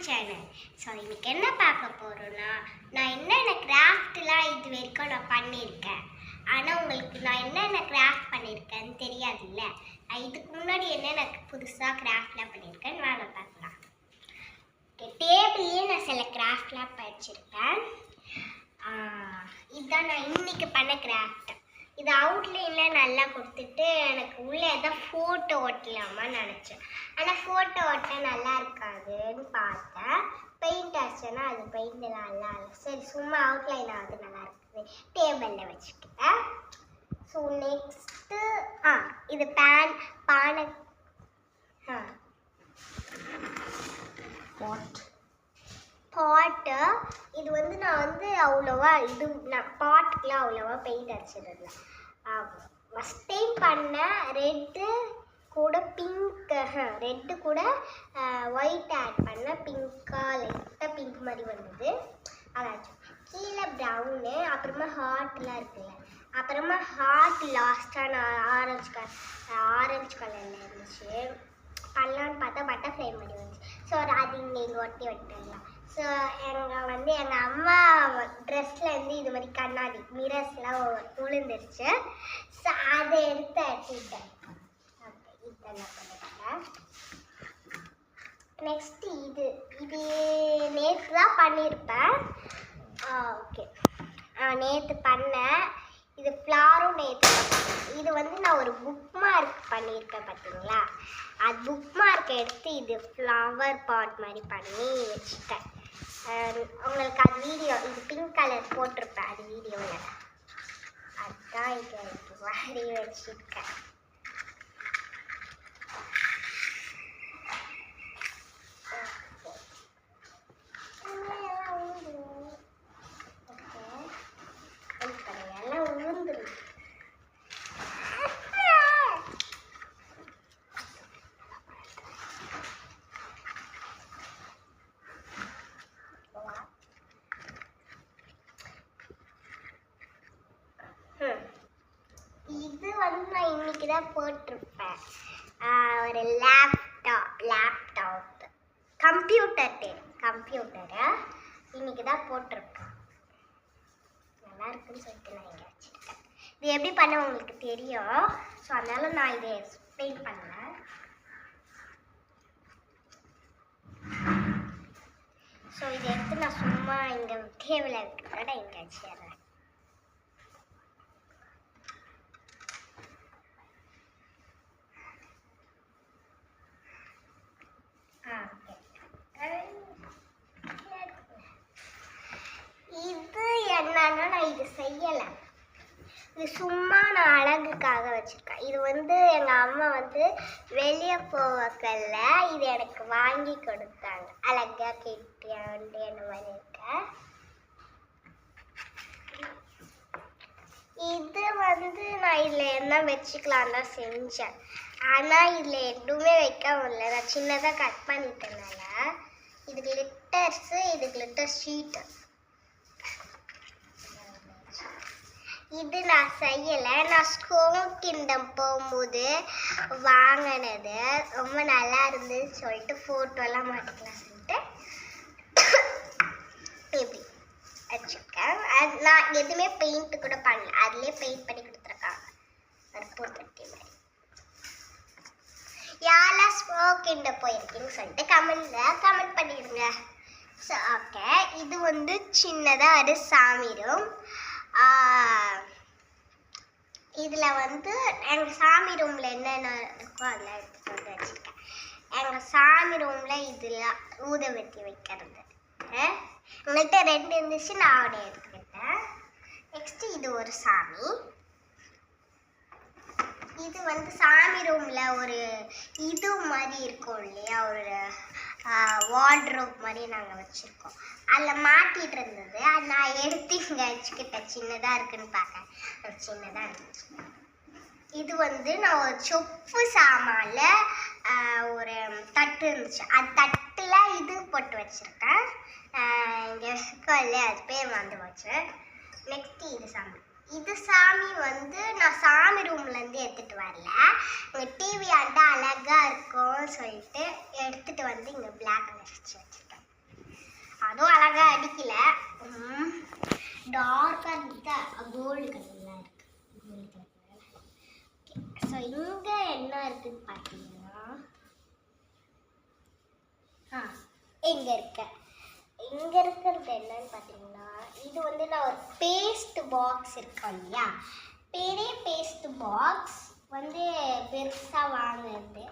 Channel. So இன்னைக்கு என்ன பார்க்க போகிறோன்னா, நான் என்னென்ன கிராஃப்ட்லாம் இது வரைக்கும் நான் பண்ணியிருக்கேன். ஆனால் உங்களுக்கு நான் என்னென்ன கிராஃப்ட் பண்ணியிருக்கேன்னு தெரியாதுல்ல. இதுக்கு முன்னாடி என்னென்ன புதுசாக கிராஃப்ட்லாம் பண்ணியிருக்கேன்னு வாங்க பார்க்கலாம். டேபிள்லேயே நான் சில கிராஃப்ட்லாம் படிச்சிருப்பேன். இதுதான் நான் இன்னைக்கு பண்ண கிராஃப்ட். இது அவுட்லைனில் நல்லா கொடுத்துட்டு எனக்கு உள்ளே எதாவது ஃபோட்டோ ஒட்டலாமான்னு நினச்சேன். ஆனால் ஃபோட்டோ ஒட்ட நல்லா இருக்காதுன்னு பார்த்தேன். பெயிண்ட் அடிச்சேன்னா அது பெயிண்ட் நல்லா இல்லை. சரி சும்மா அவுட்லைன் ஆகுது நல்லா இருக்குது, டேபிளில் வச்சுக்கிட்டேன். ஸோ நெக்ஸ்ட்டு இது பானை பாட்டு. இது நான் அவ்வளோவா நான் பாட்டுக்கெலாம் அவ்வளோவா பெயிண்ட் அடிச்சிடல. ஃபஸ்ட் டைம் பண்ணேன். ரெட்டு கூட ஒயிட் ஆட் பண்ணேன். பிங்காக லைட்டாக பிங்க் மாதிரி வந்தது. அதாச்சும் கீழே ப்ரௌனு, அப்புறமா ஹார்ட்லாம் இருக்குல்ல, அப்புறமா ஹார்ட் லாஸ்ட்டாக நான் ஆரஞ்சு கலரில் இருந்துச்சு. பண்ணலான்னு பார்த்தா பட்டர்ஃப்ளை மாதிரி வந்துச்சு. ஸோ அது இங்கே ஒட்டி விட்டுடலாம். ஸோ எங்கள் அம்மா ட்ரெஸ்லேருந்து இது மாதிரி கண்ணாடி மிரர்ஸ்லாம் விழுந்துருச்சு. ஸோ அதை எடுத்து அடிச்சிட்டேன். ஓகே, இதெல்லாம் பண்ணிட்டேன். நெக்ஸ்ட்டு இது நேற்று தான் பண்ணியிருப்பேன். ஓகே, நேற்று பண்ணேன். இது ஃப்ளாரும் நேற்று தான் பண்ணேன். இது நான் ஒரு புக் மார்க் பண்ணியிருக்கேன் பார்த்தீங்களா. அது புக் மார்க்கை எடுத்து இது ஃப்ளவர் பாட் மாதிரி பண்ணி வச்சுட்டேன். உங்களுக்கு அது வீடியோ, இது பிங்க் கலர் போட்டிருப்பேன் அது வீடியோவில். அதுதான் இது எனக்கு வாரி வச்சுருக்கேன். இது நான் இன்னைக்கு தான் போட்டிருப்பேன். ஒரு லேப்டாப் கம்ப்யூட்டரை இன்னைக்கு தான் போட்டிருப்பேன். நல்லா இருக்குன்னு சொல்லிட்டு நான் இங்கே வச்சுருக்கேன். இது எப்படி பண்ண உங்களுக்கு தெரியும். ஸோ அதனால நான் இதை எக்ஸ்பிளைன் பண்ணேன். ஸோ இதை எடுத்து நான் சும்மா இங்கே டேபிளில் இருக்கிறத நான் இங்கே வச்சிடுறேன். இது என்னன்னா நான் இது செய்யலை. இது சும்மா நான் அழகுக்காக வச்சுருக்கேன். இது எங்கள் அம்மா வெளியே போவக்கல்ல இது எனக்கு வாங்கி கொடுத்தாங்க. அழகாக கெட்டியாண்டு என்ன மாதிரி இருக்க. இது நான் இதில் என்ன வச்சுக்கலாம் தான் செஞ்சேன். ஆனால் இதில் எதுவுமே வைக்க முடியல. நான் சின்னதாக கட் பண்ணிட்டனால இது கிளிட்டர்ஸு, இது கிளிட்டர் ஷீட்டு. இது நான் செய்யலை. நான் ஸ்கோன் கிங்டம் போகும்போது வாங்கினது. ரொம்ப நல்லா இருந்துன்னு சொல்லிட்டு ஃபோட்டோலாம் மாட்டிக்கலாம் சொல்லிட்டு இப்படி வச்சுருக்கேன். அது நான் எதுவுமே பெயிண்ட்டு கூட பண்ணல. அதுலேயே பெயிண்ட் பண்ணி கொடுத்துருக்காங்க. கற்பூர் பட்டி மாதிரி. யாரெல்லாம் ஸ்கோன் கிங்டம் போயிருக்கீங்கன்னு சொல்லிட்டு கமெண்ட் பண்ணிடுங்க. ஸோ ஓகே, இது சின்னதாக ஒரு சாமி ரூம். இதில் எங்கள் சாமி ரூமில் என்னென்ன இருக்கோ அதெல்லாம் எடுத்துகிட்டு வச்சுருக்கேன். எங்கள் சாமி ரூமில் இதெல்லாம் ஊதுபத்தி வைக்கிறது. எங்கள்கிட்ட 2 இருந்துச்சு, நான் அவனை எடுத்துக்கிட்டேன். நெக்ஸ்ட்டு இது ஒரு சாமி. இது சாமி ரூமில் ஒரு இது மாதிரி இருக்கும் இல்லையா, ஒரு வார்ட்ரோப் மாதிரி நாங்கள் வச்சுருக்கோம். அதில் மாட்டிகிட்டு இருந்தது. அது நான் எடுத்து இங்கே வச்சுக்கிட்டேன். சின்னதாக இருக்குன்னு பார்க்க சின்னதாக இருந்துச்சு. இது நான் ஒரு சொப்பு சாமானில் ஒரு தட்டு இருந்துச்சு. அது தட்டில் இது போட்டு வச்சுருக்கேன். இங்கே இருக்கோ இல்லையா, அது பேர் வந்து வச்சு. நெக்ஸ்ட்டு இது சாமி நான் சாமி ரூம்லேருந்து எடுத்துகிட்டு வரல. இங்கே டிவி ஆண்டா அழகாக இருக்கும்னு சொல்லிட்டு எடுத்துகிட்டு இங்கே பிளாக் கலர் வச்சுருக்கேன். அதுவும் அழகா அடிக்கல. டார்க்கா இருந்துச்சு, கோல்டு கலர்ல இருக்கு. Gold colour. ஸோ இங்க என்ன இருக்குன்னு பார்த்தீங்கன்னா, இங்க இருக்கிறது என்னன்னு பார்த்தீங்கன்னா, இது வந்து நான் ஒரு பேஸ்ட் பாக்ஸ் இருக்கோம் இல்லையா, பெரிய பேஸ்ட் பாக்ஸ் வந்து பெருசாக வாங்குறது.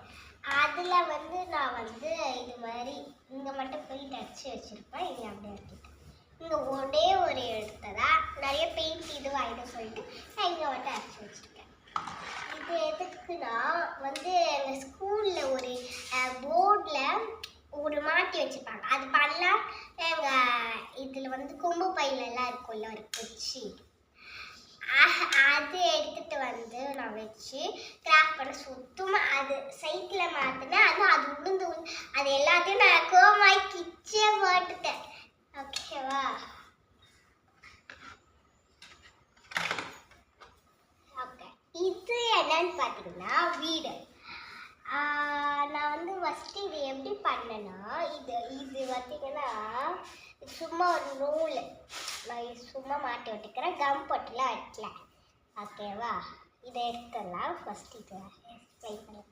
அதில் வந்து நான் வந்து இது மாதிரி இங்கே மட்டும் பெயிண்ட் அடிச்சு வச்சுருப்பேன். இங்கே அப்படியே எடுத்துட்டேன். இங்கே ஒரே ஒரு எடுத்ததா நிறைய பெயிண்ட் இதுவாகிடும் சொல்லிட்டு நான் இங்கே மட்டும் அடிச்சு வச்சுருக்கேன். இது எதுக்குன்னா வந்து எங்கள் ஸ்கூலில் ஒரு போர்டில் ஒரு மாட்டி வச்சுருப்பாங்க. அது பண்ணலாம் எங்கள் இதில் வந்து கொம்பு பையிலெல்லாம் இருக்கும்ல ஒரு குச்சி, அது எடுத்துகிட்டு வந்து நான் வச்சு கிராஃப்ட் பண்ண சுத்தமாக அது சைக்கிளில் மாற்றினேன். அது உளுந்து அது எல்லாத்தையும் நான் கோமாய் கிச்சே போட்டுட்டேன். ஓகேவா? ஓகே, இது என்னன்னு பார்த்தீங்கன்னா வீடு. நான் வந்து ஃபஸ்ட்டு இது எப்படி பண்ணேன்னா, இது பார்த்தீங்கன்னா சும்மா ஒரு நூல் நான் சும்மா மாட்டி விட்டுக்கிறேன். கம் போட்டுலாம் வைக்கல. ஓகேவா? இதை எடுத்துடலாம். ஃபஸ்ட்டு இதை எக்ஸ்பிளைன் பண்ணலாம்.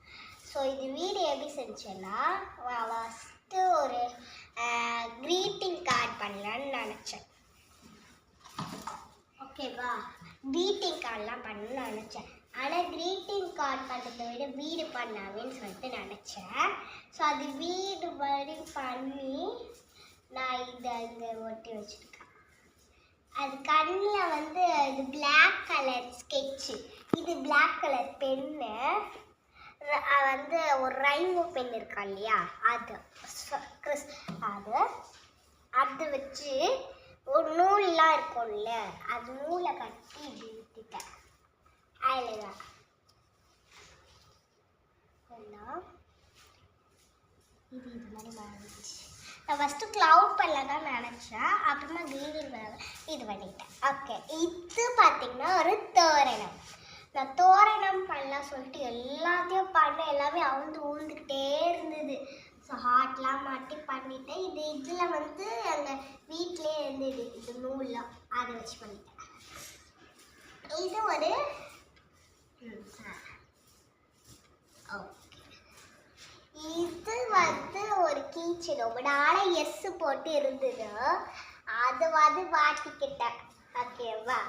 ஸோ இது வீடு எப்படி செஞ்சேன்னா, ஃபஸ்ட்டு ஒரு க்ரீட்டிங் கார்டு பண்ணலான்னு நினச்சேன். ஓகேவா? க்ரீட்டிங் கார்டெலாம் பண்ணணும்னு நினச்சேன். ஆனால் க்ரீட்டிங் கார்டு பண்ணுறதை விட வீடு பண்ணாமேன்னு சொல்லிட்டு நினச்சேன். ஸோ அது வீடு மாதிரி பண்ணி நான் இதை இங்கே ஒட்டி வச்சுருக்கேன். அது கண்ணில் வந்து இது பிளாக் கலர் ஸ்கெட்சு, இது பிளாக் கலர் பென்னு, வந்து ஒரு ரைமோ பென் இருக்கா இல்லையா, அது வச்சு ஒரு நூல்லாம் இருக்கும்ல, அது நூலை கட்டி இப்படி விட்டுட்டேன். அவ்வளோதான். இது மாதிரி மாறிடுச்சு. நான் ஃபஸ்ட்டு க்ளவுட் பண்ணல தான் நினச்சேன். அப்புறமா க்ரீனிங் இது பண்ணிட்டேன். ஓகே, இது பார்த்தீங்கன்னா ஒரு தோரணம். நான் தோரணம் பண்ணலாம் சொல்லிட்டு எல்லாத்தையும் பண்ணேன். எல்லாமே ஊந்துக்கிட்டே இருந்தது. ஸோ ஹார்ட்லாம் மாட்டி பண்ணிட்டேன். இதில் வந்து எங்கள் வீட்டிலே இருந்தது இது நூல்லாம், அதை வச்சு பண்ணிட்டேன். இது ஒரு இது வந்து ஒரு கீச்சன். ரொம்ப நாளாக எஸ் போட்டு இருந்தது, அது வந்து மாட்டிக்கிட்டேன். ஓகேவா?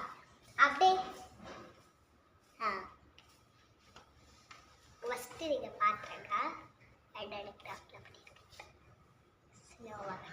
அப்படியே ஃபஸ்ட்டு நீங்கள் பார்த்துருங்க. ஐடென்டி கிராஃப்டில் பண்ணியிருக்கேன். ஸ்லோவாக